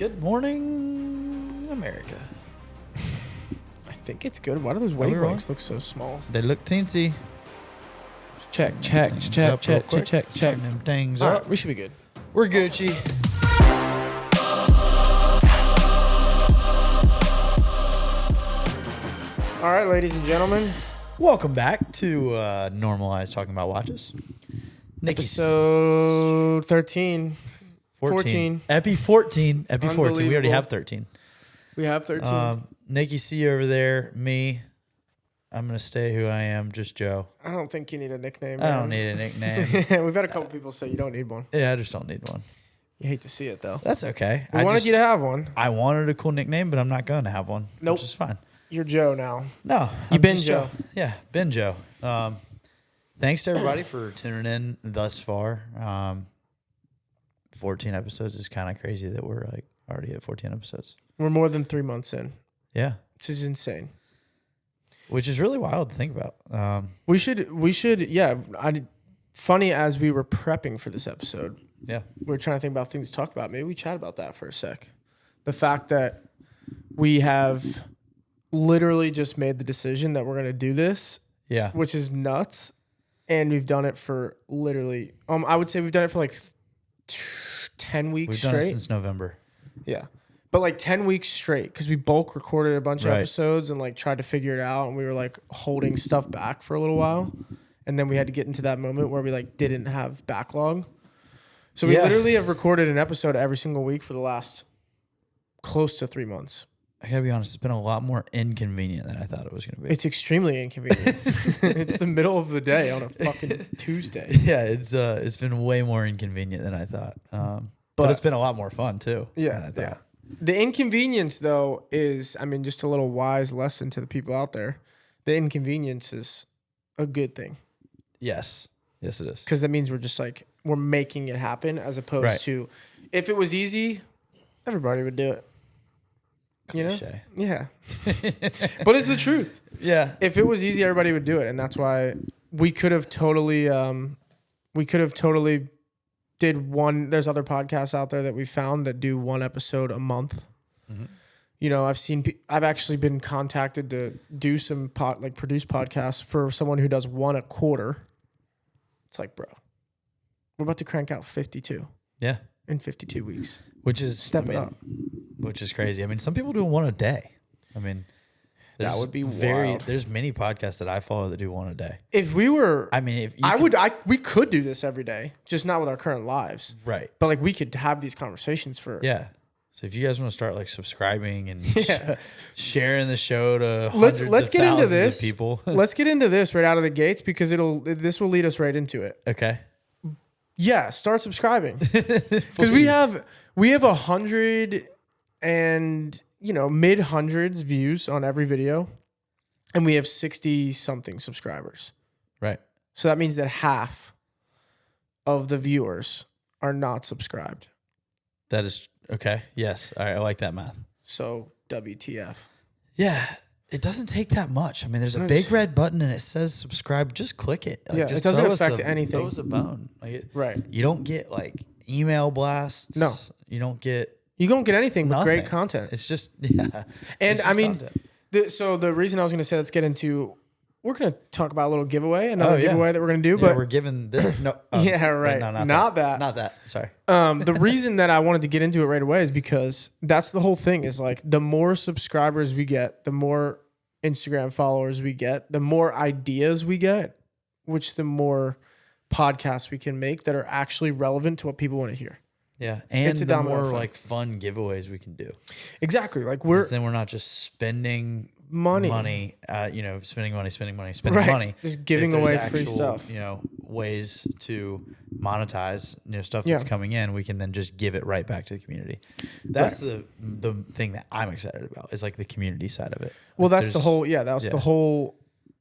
Good morning, America. I think it's good. Why do those we wrong? wavelengths look so small? They look teensy. Check. Turn them things All up. right, we should be good. We're Gucci. All right, ladies and gentlemen. Welcome back to Normalize Talking About Watches. Episode 13. 14. Epi 14. Epi 14. We already Unbelievable. have 13. We have 13. Nikki C over there. Me. I'm going to stay who I am, just Joe. I don't think you need a nickname. I don't need a nickname. We've had a couple people say you don't need one. Yeah, I just don't need one. You hate to see it, though. That's okay. We wanted you to have one. I wanted a cool nickname, but I'm not going to have one. Nope. Which is fine. You're Joe now. No. You've been Joe. Yeah, been Joe. Thanks to everybody for tuning in thus far. 14 episodes is kind of crazy that we're like already at 14 episodes. We're more than 3 months in. Yeah. Which is insane. Which is really wild to think about. We should, yeah. Funny as we were prepping for this episode. Yeah. We were trying to think about things to talk about. Maybe we chat about that for a sec. The fact that we have literally just made the decision that we're going to do this. Yeah. Which is nuts. And we've done it for literally, I would say we've done it for like 10 weeks straight. We've done it since November. Yeah. But like 10 weeks straight because we bulk recorded a bunch of Right. episodes and like tried to figure it out. And we were like holding stuff back for a little while. And then we had to get into that moment where we like didn't have backlog. So we literally have recorded an episode every single week for the last close to 3 months. I gotta be honest, it's been a lot more inconvenient than I thought it was gonna be. It's extremely inconvenient. It's the middle of the day on a fucking Tuesday. Yeah, it's been way more inconvenient than I thought. But it's been a lot more fun too. Yeah, yeah. The inconvenience though is, I mean, just a little wise lesson to the people out there. The inconvenience is a good thing. Yes, it is. Because that means we're making it happen as opposed to if it was easy, everybody would do it. You know? Cliche. Yeah. But it's the truth. Yeah. If it was easy, everybody would do it. And that's why we could have totally did one. There's other podcasts out there that we found that do one episode a month. Mm-hmm. You know, I've actually been contacted to do some produce podcasts for someone who does one a quarter. It's like, bro, we're about to crank out 52. Yeah. In 52 weeks. Which is up. Which is crazy. I mean, some people do one a day. I mean, that would be wild. There's many podcasts that I follow that do one a day. If we were, I mean, we could do this every day, just not with our current lives. Right. But like we could have these conversations for. Yeah. So if you guys want to start like subscribing and sharing the show to let's get into this. Of people. Let's get into this right out of the gates because this will lead us right into it. Okay. Yeah, start subscribing because we have 100 and mid hundreds views on every video, and we have 60 something subscribers. Right. So that means that half of the viewers are not subscribed. That is okay. Yes, all right, I like that math. So WTF? Yeah. It doesn't take that much. I mean, there's a big red button and it says subscribe. Just click it. Like, it doesn't affect anything. Throw us a bone. Right. You don't get like email blasts. No. You don't get anything but great content. It's just, yeah. And I mean, so the reason I was going to say let's get into, we're going to talk about a little giveaway, giveaway that we're going to do. Yeah, but we're giving this. No. Yeah, right. Wait, no, not that. Not that. Sorry. The reason that I wanted to get into it right away is because that's the whole thing is like the more subscribers we get, the more Instagram followers we get, the more ideas we get, which the more podcasts we can make that are actually relevant to what people want to hear. Yeah, and the more like fun giveaways we can do. Exactly, like then we're not just spending money, spending money, just giving away free stuff. Ways to monetize stuff that's coming in. We can then just give it right back to the community. That's the thing that I'm excited about is like the community side of it. Well, that's the whole. Yeah, that's the whole.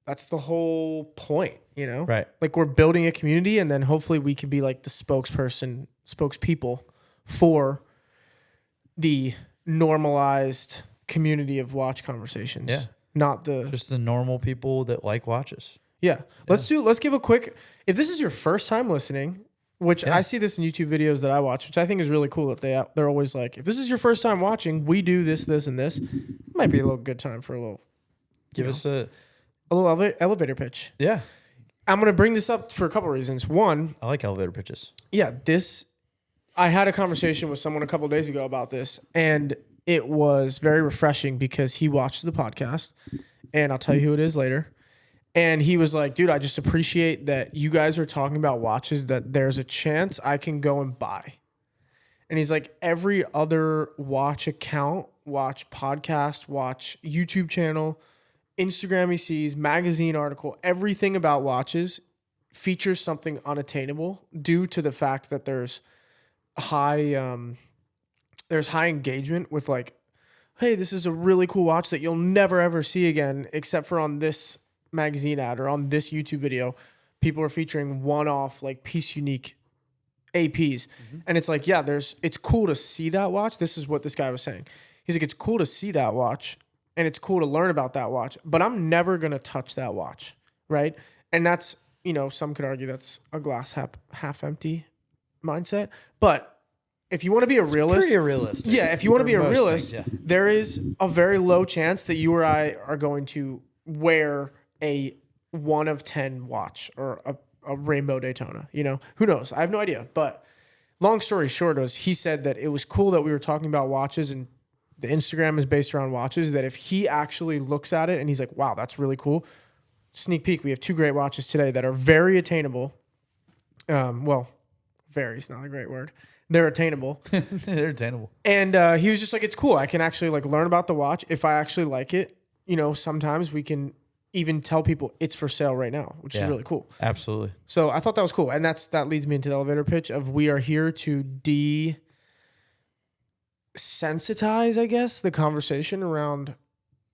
That's the whole point. Right? Like we're building a community, and then hopefully we can be like the spokespeople for the normalized community of watch conversations. Yeah. Not just the normal people that like watches. Yeah. Let's give a quick, if this is your first time listening, which I see this in YouTube videos that I watch, which I think is really cool that they're always like, if this is your first time watching, we do this, this, and this. It might be a little good time for a little. Give us a little elevator pitch. Yeah. I'm going to bring this up for a couple of reasons. One, I like elevator pitches. Yeah, I had a conversation with someone a couple of days ago about this, and it was very refreshing because he watched the podcast, and I'll tell you who it is later. And he was like, dude, I just appreciate that you guys are talking about watches that there's a chance I can go and buy. And he's like, every other watch account, watch podcast, watch YouTube channel, Instagram he sees, magazine article, everything about watches features something unattainable due to the fact that there's high engagement with like, hey, this is a really cool watch that you'll never ever see again except for on this magazine ad or on this YouTube video. People are featuring one-off like piece unique APs. And it's like, yeah, it's cool to see that watch. This is what this guy was saying. He's like, it's cool to see that watch and it's cool to learn about that watch, but I'm never going to touch that watch. Right. And that's, some could argue that's a glass half empty mindset, but if you want to be a realist, pretty realistic. Yeah. If you want to be a realist, things, there is a very low chance that you or I are going to wear a 1 of 10 watch or a rainbow Daytona, who knows? I have no idea. But long story short was he said that it was cool that we were talking about watches and the Instagram is based around watches, that if he actually looks at it and he's like, wow, that's really cool. Sneak peek. We have 2 great watches today that are very attainable. Very is not a great word. They're attainable. They're attainable. And he was just like, it's cool. I can actually like learn about the watch. If I actually like it, sometimes we can even tell people it's for sale right now, which is really cool. Absolutely. So I thought that was cool. And that leads me into the elevator pitch of we are here to desensitize, I guess, the conversation around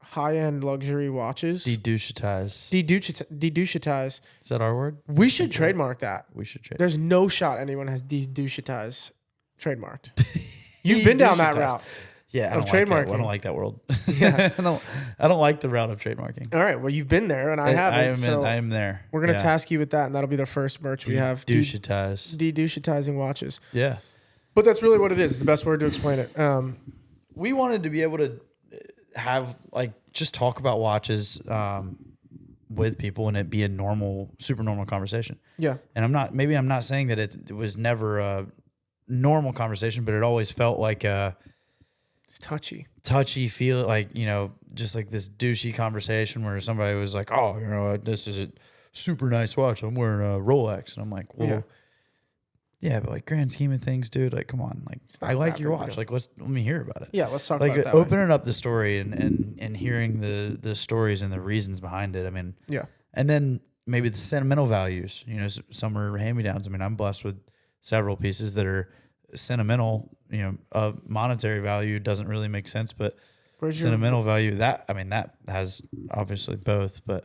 high-end luxury watches. Dedouchetize. Dedouchetize. Is that our word? We should trademark that. We should trademark. There's no shot anyone has dedouchetize trademarked. You've been down that route. Yeah, I of don't like trademarking. that. I don't like that world. Yeah. I don't like the route of trademarking. All right. Well, you've been there, and I haven't. I am there. We're gonna task you with that, and that'll be the first merch we have. Dedouchetizing watches. Yeah. But that's really what it is. It's the best word to explain it. We wanted to be able to have just talk about watches with people and it be a super normal conversation. Yeah. And I'm not saying that it was never a normal conversation, but it always felt like it's touchy feel, just like this douchey conversation where somebody was like, oh, this is a super nice watch. I'm wearing a Rolex. And I'm like, well, yeah, but grand scheme of things, dude, come on. I like your watch. Let me hear about it. Yeah, let's talk about that. Opening up the story and hearing the stories and the reasons behind it. I mean, yeah. And then maybe the sentimental values, some are hand-me-downs. I mean, I'm blessed with several pieces that are sentimental, of monetary value doesn't really make sense, but sentimental value, that has obviously both, but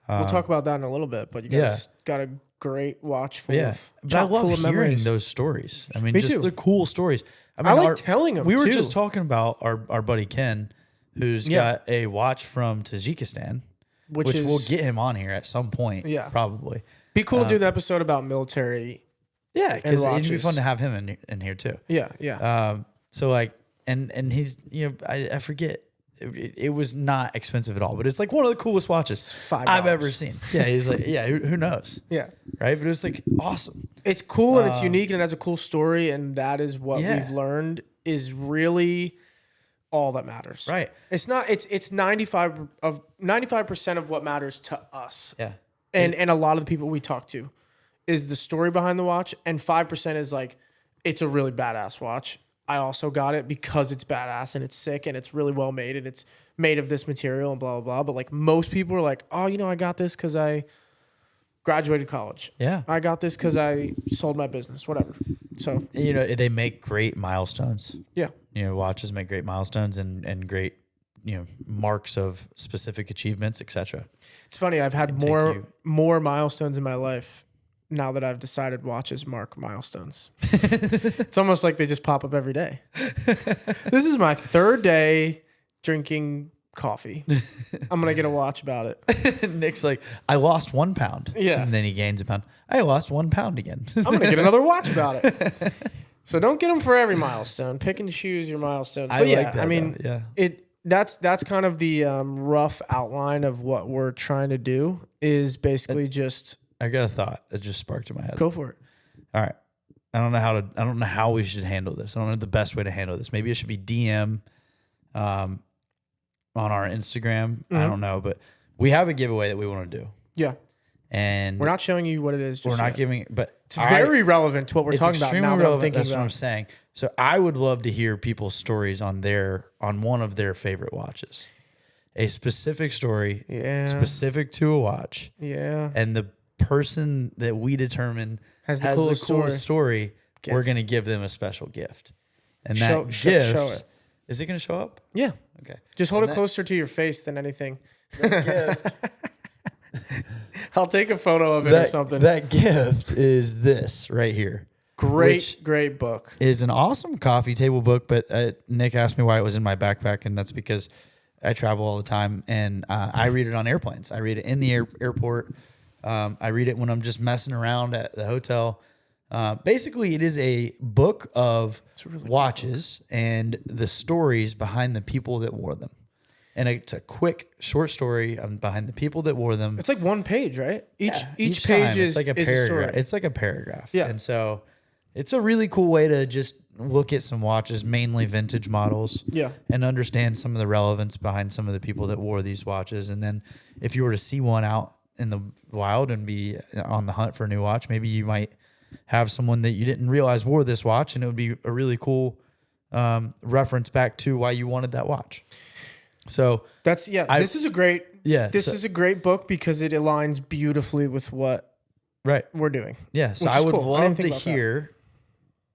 we'll talk about that in a little bit, but you guys got a great watch full of but I love hearing memories. Those me Me just too. the cool stories. I like telling them. We were too. just talking about our buddy Cann, who's got a watch from Tajikistan, which we'll get him on here at some point. Yeah, probably. Be cool to do an episode about military. Yeah, because it'd be fun to have him in here too. Yeah. So and he's I forget. It was not expensive at all, but it's one of the coolest watches $5 I've ever seen. Yeah, he's who knows? Yeah. Right? But it was awesome. It's cool and it's unique and it has a cool story, and that is what we've learned is really all that matters. Right. It's not it's 95% of what matters to us. Yeah. And a lot of the people we talk to is the story behind the watch, and 5% is it's a really badass watch. I also got it because it's badass and it's sick and it's really well made and it's made of this material and blah, blah, blah. But most people are like, oh, I got this because I graduated college. Yeah. I got this because I sold my business, whatever. So, they make great milestones. Yeah. Watches make great milestones and great, marks of specific achievements, etc. It's funny. I've had more milestones in my life now that I've decided watches mark milestones. It's almost like they just pop up every day. This is my 3rd day drinking coffee. I'm going to get a watch about it. Nick's like, I lost 1 pound. Yeah. And then he gains a pound. I lost 1 pound again. I'm going to get another watch about it. So don't get them for every milestone. Pick and choose your milestones. But I like that, I mean, though. Yeah. That's kind of the rough outline of what we're trying to do is basically just I got a thought that just sparked in my head. go for it. All right. I don't know how we should handle this. I don't know the best way to handle this. Maybe it should be DM on our Instagram. Mm-hmm. I don't know, but we have a giveaway that we want to do. Yeah. And We're not showing you what it is. we're not giving, but it's very relevant to what we're it's talking about extremely now that I'm relevant. thinking That's about. what I'm saying. So I would love to hear people's stories on one of their favorite watches, a specific story, Yeah. specific to a watch, Yeah. and the person that we determine Has the has coolest the coolest story, we're Gets- going to give them a special gift. And that Show- gift, show it. is it going to show up? Yeah. Okay. Just hold And it that- closer to your face than anything. That gift, I'll take a photo of it or something. that gift is this right here. Great book. Is an awesome coffee table book, but Nick asked me why it was in my backpack, and that's because I travel all the time, and I read it on airplanes. I read it in the airport. I read it when I'm just messing around at the hotel. Basically, it is a book of really watches and the stories behind the people that wore them. And it's a quick, short story behind the people that wore them. It's like one page, right? Each Yeah, page time, is it's like a is a paragraph. story. It's like a paragraph. Yeah. And so it's a really cool way to just look at some watches, mainly vintage models. Yeah. And understand some of the relevance behind some of the people that wore these watches. And then if you were to see one out in the wild and be on the hunt for a new watch, maybe you might have someone that you didn't realize wore this watch, and it would be a really cool reference back to why you wanted that watch. So This is a great so- is a great book because it aligns beautifully with what right. we're doing. Yeah. So Which I is would cool. I didn't love think to about that. hear.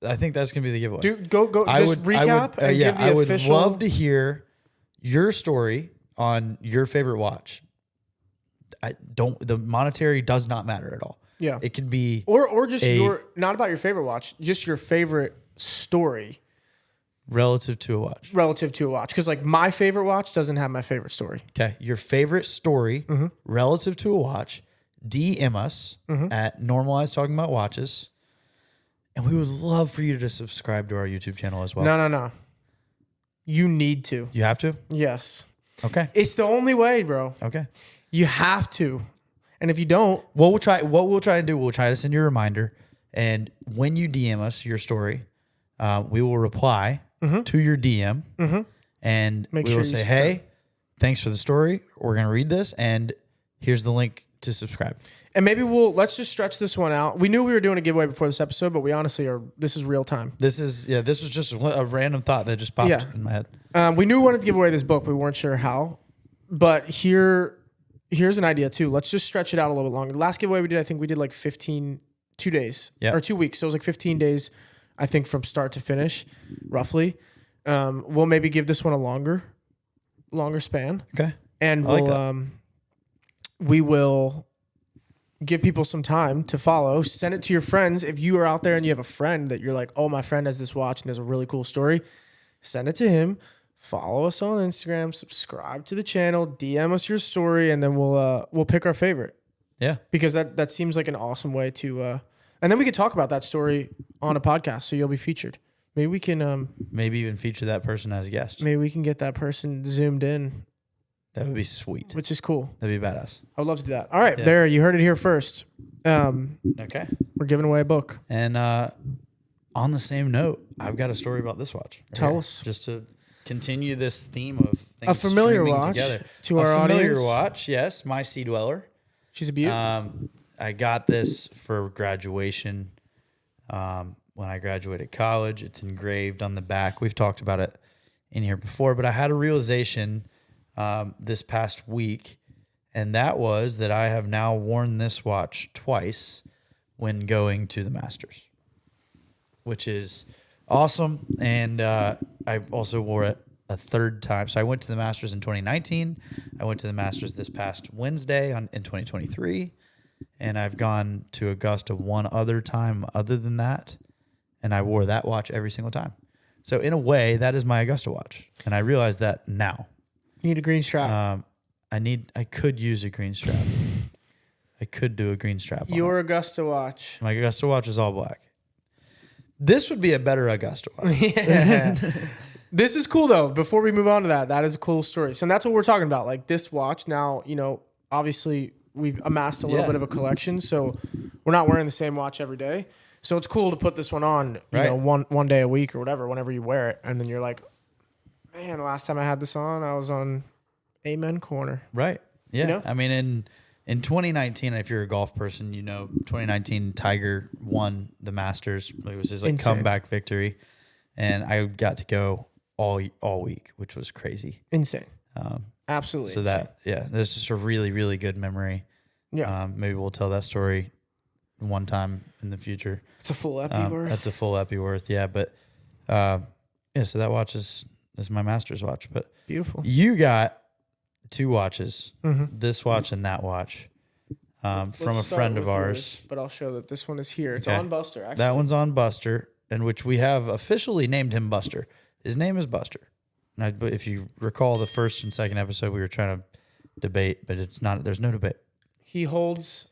I think that's gonna be the giveaway. Dude, go I just would- recap and give the I would official. love to hear your story on your favorite watch. The monetary does not matter at all. Yeah. It can be Or just a- your not about your favorite watch, just your favorite story relative to a watch. relative to a watch. Because like my favorite watch doesn't have my favorite story. Okay. Your favorite story Mm-hmm. relative to a watch, DM us at Normalize Talking About Watches. And we would love for you to subscribe to our YouTube channel as well. No. You need to. You have to? Yes. Okay. It's the only way, bro. Okay. You have to. And if you don't, What we'll try and do, we'll try to send you a reminder. And when you DM us your story, we will reply to your DM. And Make we sure will you say, subscribe. hey, thanks for the story. We're going to read this. And here's the link to subscribe. and maybe let's just stretch this one out. We knew we were doing a giveaway before this episode, but we honestly this is real time. This was just a random thought that just popped in my head. We knew we wanted to give away this book. We weren't sure how, but here's an idea too. Let's just stretch it out a little bit longer. The last giveaway we did, I think we did like 2 days or 2 weeks. So it was like 15 days, I think, from start to finish, roughly. We'll maybe give this one a longer span, Okay. and I like that. we will give people some time to follow. Send it to your friends. If you are out there and you have a friend that you're like, oh, my friend has this watch and has a really cool story, send it to him. Follow us on Instagram, subscribe to the channel, DM us your story, and then we'll pick our favorite. Yeah. Because that seems like an awesome way to and then we could talk about that story on a podcast, so you'll be featured. Maybe we can Maybe even feature that person as a guest. maybe we can get that person zoomed in, That would be sweet. which is cool. That'd be badass. I would love to do that. All right, Yeah. there, you heard it here first. Okay. We're giving away a book. And on the same note, I've got a story about this watch. right Tell here, us. just to continue this theme of things A familiar streaming watch together. to a our familiar audience. watch, yes, my Sea Dweller. She's a beaut. I got this for graduation when I graduated college. It's engraved on the back. We've talked about it in here before, but I had a realization this past week, and that was that I have now worn this watch twice when going to the Masters, which is awesome. And I also wore it a third time. So I went to the Masters in 2019. I went to the Masters this past Wednesday in 2023. And I've gone to Augusta one other time other than that. And I wore that watch every single time. So in a way, that is my Augusta watch. And I realize that now. You need a green strap. I could use a green strap. I could do a green strap. Your Augusta watch. My Augusta watch is all black. This would be a better Augusta watch. Yeah. This is cool though. Before we move on to that is a cool story. So that's what we're talking about. Like this watch now, obviously we've amassed a little bit of a collection. So we're not wearing the same watch every day. So it's cool to put this one on, one day a week or whatever, whenever you wear it. And then you're like, man, last time I had this on, I was on Amen Corner. Right. Yeah. I mean, in 2019, if you're a golf person, 2019 Tiger won the Masters. It was his comeback victory. And I got to go all week, which was crazy. Insane. Absolutely. So insane. that's just a really, really good memory. Yeah. Maybe we'll tell that story one time in the future. It's a full epi worth. That's a full epi worth. Yeah. But, so that watch is my Masters watch, but beautiful. You got 2 watches, this watch and that watch, from a friend of ours. Yours, but I'll show that this one is here. It's on Buster, actually. That one's on Buster, in which we have officially named him Buster. His name is Buster. But if you recall the first and second episode, we were trying to debate, but it's not. There's no debate. He who holds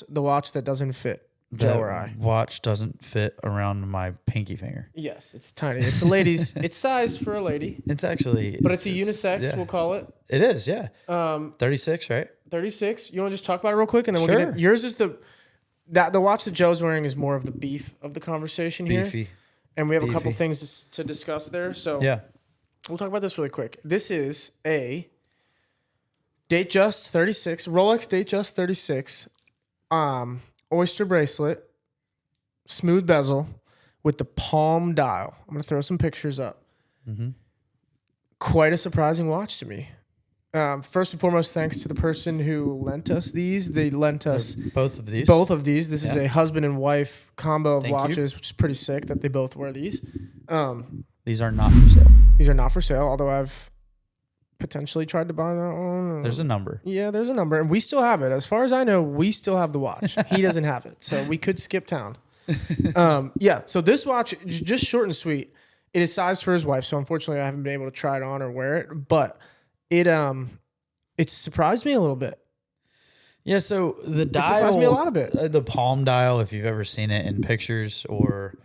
the watch that doesn't fit Joe or I. Watch doesn't fit around my pinky finger. Yes, it's tiny. It's a lady's. It's sized for a lady. It's actually. But it's a unisex. We'll call it. It is. Yeah. 36, right? 36. You want to just talk about it real quick, and then we'll get it. Yours is the watch that Joe's wearing is more of the beef of the conversation here. Beefy. And we have a couple things to discuss there. So we'll talk about this really quick. This is a Datejust 36, Rolex Datejust 36, oyster bracelet, smooth bezel with the palm dial. I'm going to throw some pictures up. Mm-hmm. Quite a surprising watch to me. First and foremost, thanks to the person who lent us these. They lent us both of these. This is a husband and wife combo of watches, which is pretty sick that they both wear these. These are not for sale. These are not for sale, although I've potentially tried to buy that one. There's a number. Yeah, there's a number. And we still have it. As far as I know, we still have the watch. He doesn't have it. So we could skip town. So this watch, just short and sweet. It is sized for his wife. So unfortunately, I haven't been able to try it on or wear it. But it surprised me a little bit. Yeah, so the dial surprised me a lot of it. The palm dial, if you've ever seen it in pictures or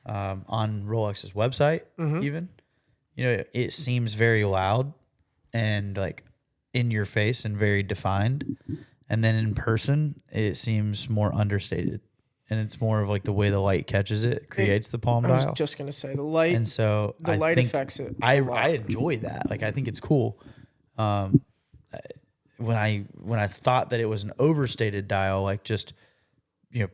on Rolex's website, even, it seems very loud and like in your face and very defined. And then in person, it seems more understated. And it's more of like the way the light catches it creates the palm dial. I was just gonna say the light, and so the light affects it. I enjoy that. Like I think it's cool. When I thought that it was an overstated dial, like just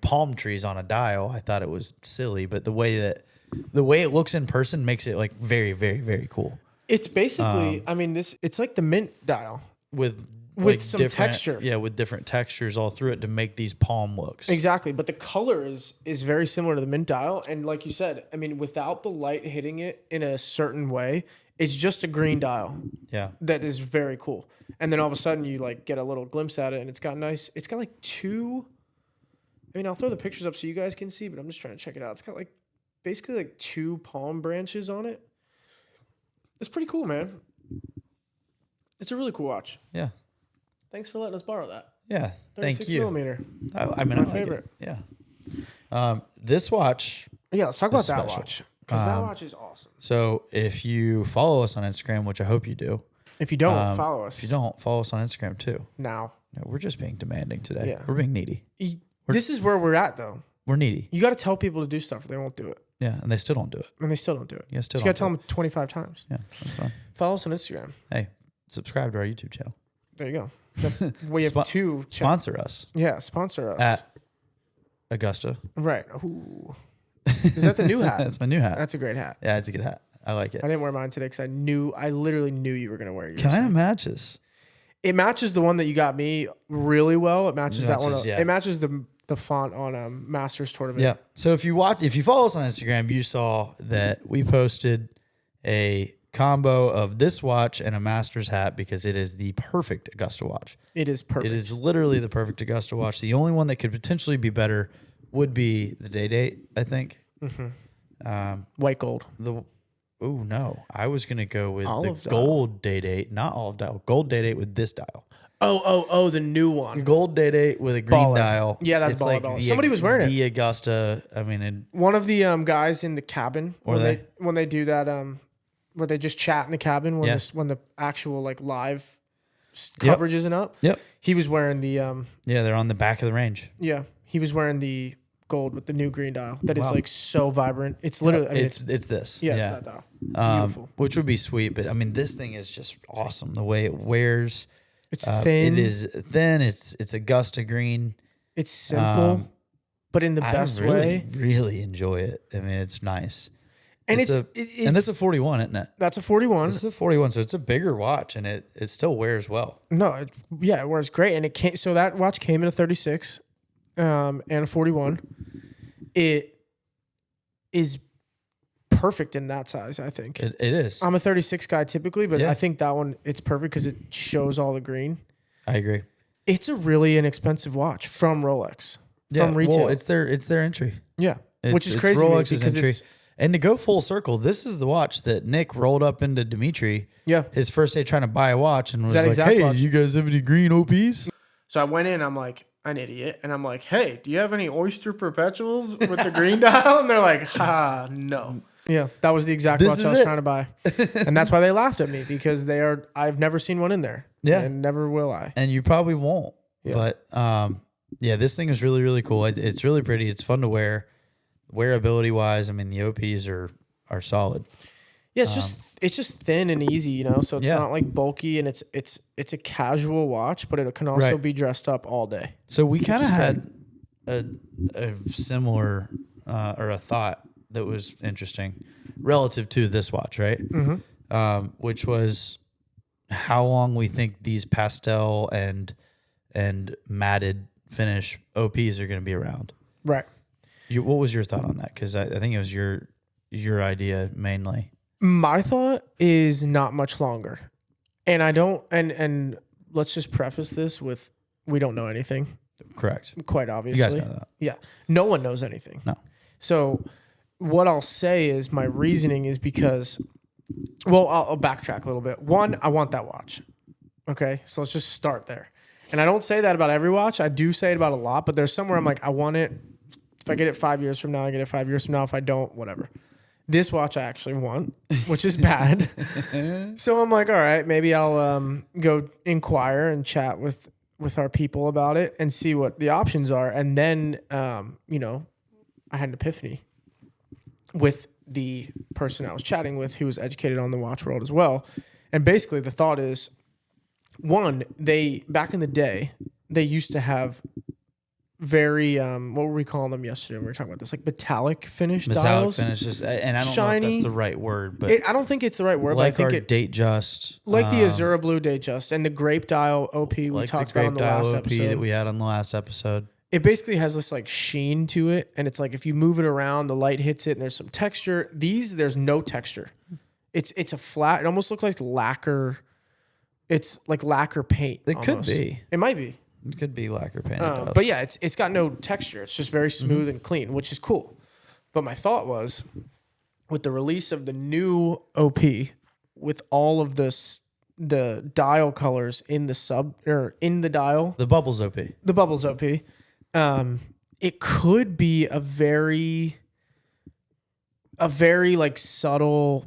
palm trees on a dial, I thought it was silly. But the way it looks in person makes it like very, very, very cool. It's basically, it's like the mint dial with some texture. Yeah, with different textures all through it to make these palm looks. Exactly, but the color is very similar to the mint dial, and like you said, without the light hitting it in a certain way, it's just a green dial. Yeah, that is very cool. And then all of a sudden you like get a little glimpse at it, and it's got like 2. I'll throw the pictures up so you guys can see, but I'm just trying to check it out. It's got like basically like 2 palm branches on it. It's pretty cool, man. It's a really cool watch. Yeah. Thanks for letting us borrow that. Yeah, thank you. 36mm. I like favorite. It. Yeah. This watch. Yeah, let's talk about that special. watch. Because that watch is awesome. So if you follow us on Instagram, which I hope you do. If you don't, follow us. If you don't, follow us on Instagram too. Now. No, we're just being demanding today. Yeah. We're being needy. This is where we're at, though. We're needy. You got to tell people to do stuff or they won't do it. Yeah, and they still don't do it. And they still don't do it. Yeah, still you got to tell them 25 times. Yeah, that's fine. Follow us on Instagram. Hey, subscribe to our YouTube channel. There you go. We have 2. Sponsor us. Yeah, sponsor us. At Augusta. Right. Ooh. Is that the new hat? That's my new hat. That's a great hat. Yeah, it's a good hat. I like it. I didn't wear mine today because I literally knew you were going to wear yours. Kind of matches. It matches the one that you got me really well. It matches that one. Yeah. It matches the font on Masters tournament. Yeah. So if you follow us on Instagram, you saw that we posted a combo of this watch and a Masters hat because it is the perfect Augusta watch. It is perfect. It is literally the perfect Augusta watch. The only one that could potentially be better would be the day date, I think. Mm-hmm. White gold. Oh no, I was gonna go with Olive the dial. gold date, not olive dial. Gold date with this dial. Oh, the new one. Gold date with a green Baller. dial. Yeah, that's it's baller, like baller. Somebody was wearing it. The Augusta. I mean, and One of the guys in the cabin Were when they do that where they just chat in the cabin when Yeah. when the actual like live Yep. coverage isn't up. Yep. He was wearing the Yeah, they're on the back of the range. he was wearing the gold with the new green dial that is Wow. like so vibrant. It's literally I mean, it's this. it's that dial. Beautiful. Which would be sweet, but I mean, this thing is just awesome. The way it wears. It's thin. It is thin. It's Augusta green. It's simple, but in the best I really, way. really enjoy it. I mean, it's nice. And and this is a 41, isn't it? that's a 41. This is a 41, so it's a bigger watch, and it still wears well. No, it wears great, and it came. So that watch came in a 36, and a 41. It is perfect in that size. I think It is. I'm a 36 guy typically, but Yeah. I think that one it's perfect because it shows all the green. I agree. It's a really inexpensive watch from Rolex, from retail. Well, it's their entry. Yeah, which is It's crazy to me Rolex's because entry. it's And to go full circle, this is the watch that Nick rolled up into Dimitri yeah. his first day trying to buy a watch and was that like, exact "Hey, watch. you guys have any green OPs?" So I went in, I'm like an idiot, and I'm like, hey, do you have any Oyster Perpetuals with the green dial? And they're like, no. Yeah, that was the exact This watch is I was it. trying to buy. And that's why they laughed at me because I've never seen one in there. Yeah. And never will I. And you probably won't. Yeah. But yeah, this thing is really, really cool. It's really pretty. It's fun to wear. Wearability wise, I mean, the OPs are solid. Yeah, it's just thin and easy, you know. So it's Yeah. not like bulky, and it's a casual watch, but it can also Right. be dressed up all day. So we kind of had a similar or a thought that was interesting relative to this watch, right? Mm-hmm. Which was how long we think these pastel and matted finish OPs are going to be around. Right. What was your thought on that? Because I think it was your idea mainly. My thought is not much longer. And I don't and let's just preface this with we don't know anything. Correct. Quite You obviously. guys know that. Yeah. No one knows anything. No. So what I'll say is my reasoning is because well, I'll backtrack a little bit. One, I want that watch. Okay. So let's just start there. And I don't say that about every watch. I do say it about a lot, but there's somewhere I'm like, I want it. If I get it 5 years from now, I get it 5 years from now. If I don't, whatever. This watch I actually want, which is bad. So I'm like, all right, maybe I'll go inquire and chat with our people about it and see what the options are. And then, you know, I had an epiphany with the person I was chatting with who was educated on the watch world as well. And basically the thought is, one, back in the day, they used to have very what were we calling them yesterday? We were talking about this, like metallic finish dials. finishes, and I don't know if Shiny. that's the right word, but I don't think it's the right word, like but I our think date just, like the Azura Blue Day Just and the grape dial OP we like talked the about on grape the dial last OP episode. that we had on the last episode. It basically has this like sheen to it, and it's like if you move it around, the light hits it, and there's some texture. There's no texture. It's a flat. It almost looks like lacquer. It's like lacquer paint. It could almost. be. It might be. It could be lacquer painted. But yeah, it's got no texture. It's just very smooth and clean, which is cool. But my thought was, with the release of the new OP, with all of the dial colors in the dial, The Bubbles OP. the bubbles OP, it could be a very like subtle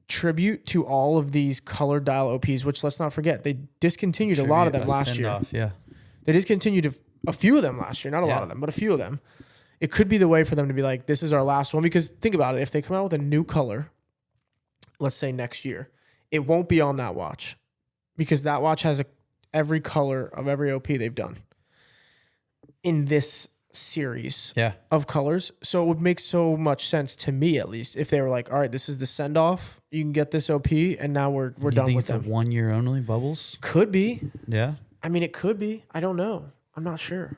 tribute to all of these colored dial OPs, which let's not forget, they discontinued a lot of them last year. Yeah. They discontinued a few of them last year, not a lot of them, but a few of them. It could be the way for them to be like, this is our last one. Because think about it. If they come out with a new color, let's say next year, it won't be on that watch because that watch has every color of every OP they've done in this series of colors. So it would make so much sense to me, at least, if they were like, all right, this is the send off. You can get this OP and now we're done with them. It's a 1 year only Bubbles? Could be. Yeah. I mean, it could be. I don't know. I'm not sure.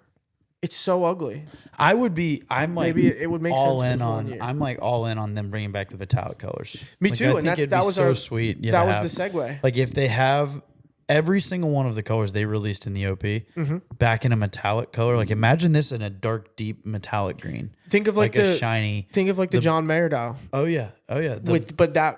It's so ugly. I'm like Maybe it would make all sense in for on. 1 year. I'm like all in on them bringing back the metallic colors. Me Like, too, I and think it'd that be was so our sweet. Yeah, that to was have- the segue. Like if they have every single one of the colors they released in the OP back in a metallic color. Like imagine this in a dark, deep metallic green. Think of like a shiny. Think of like the John Mayer dial. Oh yeah.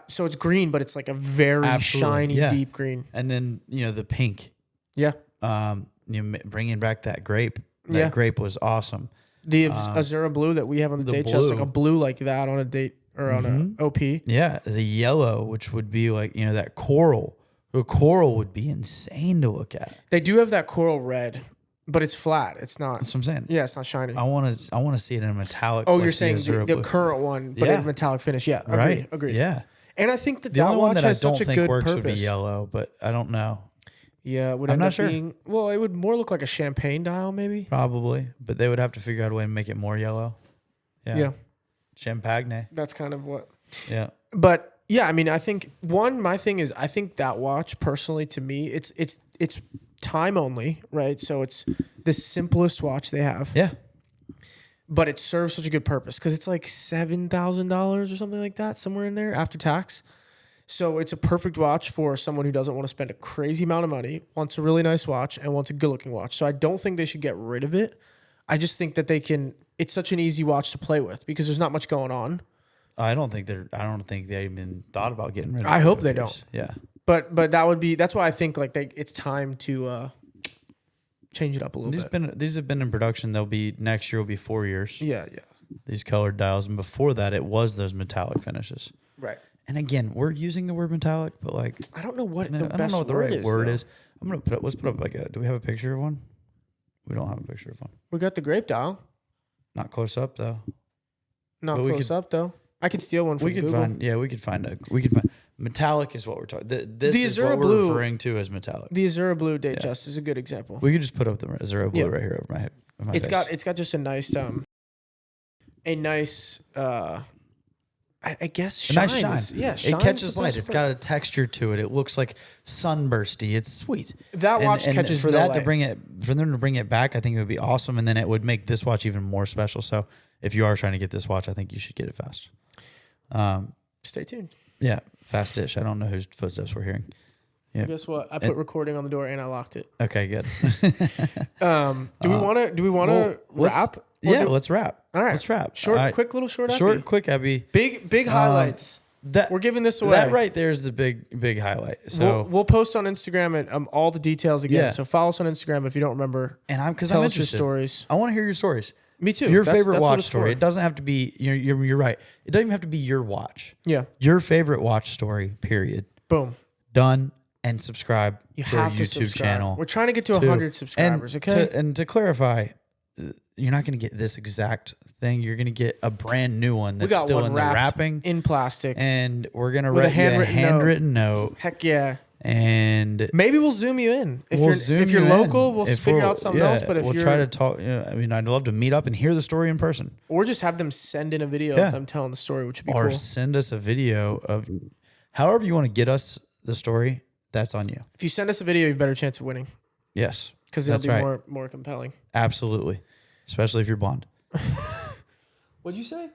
So it's green, but it's like a very shiny, deep green. And then the pink. Yeah. Bringing back that grape. That grape was awesome. The Azura blue that we have on the date chest, like a blue like that on a date or on an OP. Yeah, the yellow, which would be like that coral. The coral would be insane to look at. They do have that coral red, but it's flat. It's not. That's what I'm saying. Yeah, it's not shiny. I want to see it in a metallic. Oh, you're saying the current one, but in metallic finish. Yeah, agreed. Yeah, and I think the only one that I don't think works purpose. would be yellow, but I don't know. Yeah, it would I'm end not up sure. being, well, it would more look like a champagne dial, maybe. Probably, but they would have to figure out a way to make it more yellow. Yeah. Champagne. That's kind of what. Yeah. But yeah, I mean, I think my thing is, I think that watch personally to me, it's time only, right? So it's the simplest watch they have. Yeah. But it serves such a good purpose because it's like $7,000 or something like that, somewhere in there after tax. So it's a perfect watch for someone who doesn't want to spend a crazy amount of money, wants a really nice watch, and wants a good-looking watch. So I don't think they should get rid of it. I just think that it's such an easy watch to play with because there's not much going on. I don't think they even thought about getting rid of it. I hope they don't. Yeah. But that's why I think like it's time to change it up a little bit. These have been in production. Next year will be 4 years. Yeah. These colored dials, and before that it was those metallic finishes. Right. And again, we're using the word metallic, but like I don't know what the right word is. I'm gonna let's put up do we have a picture of one? We don't have a picture of one. We got the grape dial. Not close up though. Not close up though. I could steal one from Google. We could find metallic is what we're talking. This is what we're referring to as metallic. The Azura blue date chest is a good example. We could just put up the Azura blue right here over my It's face. got just a nice I guess shine. A nice shine. Yeah, it catches light. It's got a texture to it. It looks like sunbursty. It's sweet. That watch catches for no that light. for them to bring it back, I think it would be awesome, and then it would make this watch even more special. So if you are trying to get this watch, I think you should get it fast. Stay tuned. Yeah, fast-ish. I don't know whose footsteps we're hearing. Yeah. Guess what? I put recording on the door and I locked it. Okay, good. Do we want to wrap? Yeah, let's wrap. All right, let's wrap. Quick little short. Quick, Abby. Big highlights. We're giving this away. That right there is the big highlight. So we'll post on Instagram and all the details again. Yeah. So follow us on Instagram if you don't remember. And I'm interested. Your stories. I want to hear your stories. Me too. Your favorite watch story. It doesn't have to be. You're right. It doesn't even have to be your watch. Yeah. Your favorite watch story. Period. Boom. Done. And subscribe to our YouTube channel. We're trying to get to 100 subscribers. Okay. And to clarify, you're not going to get this exact thing. You're going to get a brand new one that's still in the wrapping, in plastic, and we're going to write a handwritten note. Heck yeah. And maybe we'll zoom you in. If you're local, we'll figure out something else. But if we'll try to talk, I mean, I'd love to meet up and hear the story in person, or just have them send in a video of them telling the story, which would be cool. Or send us a video of however you want to get us the story. That's on you. If you send us a video, you have a better chance of winning. Yes, because it'll be more compelling. Absolutely, especially if you're blonde. What'd you say?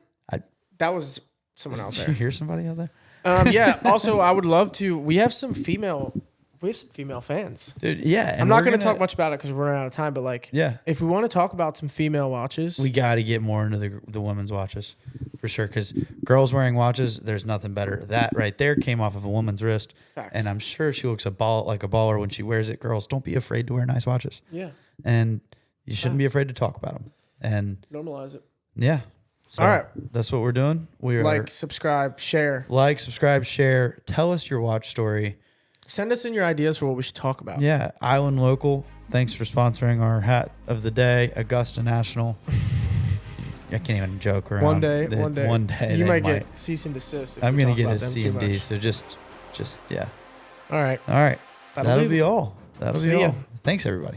That was someone out there. Did you hear somebody out there? Yeah. Also, I would love to. We have some female fans, dude. Yeah, I'm not going to talk much about it because we're running out of time. But if we want to talk about some female watches, we got to get more into the women's watches for sure. Because girls wearing watches, there's nothing better. That right there came off of a woman's wrist, and I'm sure she looks like a baller when she wears it. Girls, don't be afraid to wear nice watches. Yeah, and you shouldn't be afraid to talk about them and normalize it. Yeah. So all right, that's what we're doing. We are subscribe, share. Tell us your watch story. Send us in your ideas for what we should talk about. Yeah, Island Local. Thanks for sponsoring our hat of the day, Augusta National. I can't even joke around. One day. You might get cease and desist. I'm gonna get a C&D. So just yeah. All right. That'll be all. Thanks everybody.